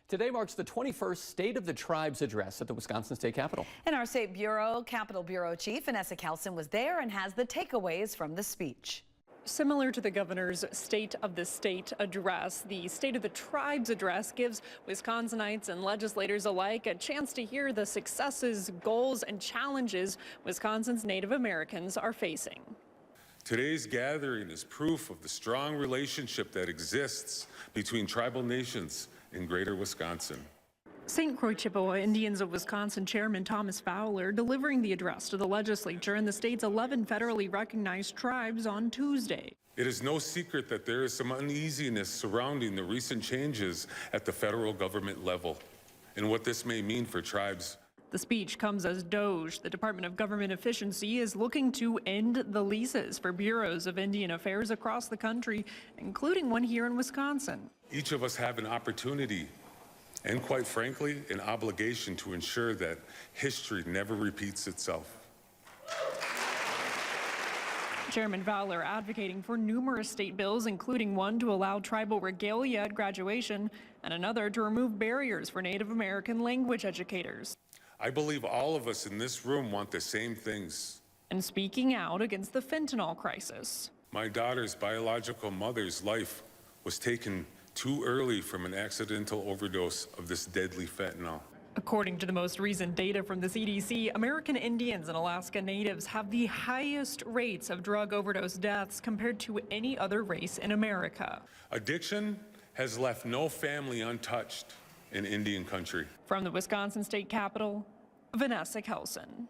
Today marks the 21st State of the Tribes address at the Wisconsin State Capitol. And our State Capitol Bureau Chief Vanessa Kelson was there and has the takeaways from the speech. Similar to the governor's State of the State address, the State of the Tribes address gives Wisconsinites and legislators alike a chance to hear the successes, goals, and challenges Wisconsin's Native Americans are facing. Today's gathering is proof of the strong relationship that exists between tribal nations in greater Wisconsin. St. Croix Chippewa Indians of Wisconsin Chairman Thomas Fowler delivering the address to the legislature and the state's 11 federally recognized tribes on Tuesday. It is no secret that there is some uneasiness surrounding the recent changes at the federal government level and what this may mean for tribes. The speech comes as DOGE, the Department of Government Efficiency, is looking to end the leases for bureaus of Indian Affairs across the country, including one here in Wisconsin. Each of us have an opportunity and, quite frankly, an obligation to ensure that history never repeats itself. Chairman Fowler advocating for numerous state bills, including one to allow tribal regalia at graduation and another to remove barriers for Native American language educators. I believe all of us in this room want the same things. And speaking out against the fentanyl crisis. My daughter's biological mother's life was taken too early from an accidental overdose of this deadly fentanyl. According to the most recent data from the CDC, American Indians and Alaska Natives have the highest rates of drug overdose deaths compared to any other race in America. Addiction has left no family untouched in Indian country. From the Wisconsin State Capitol, Vanessa Kelson.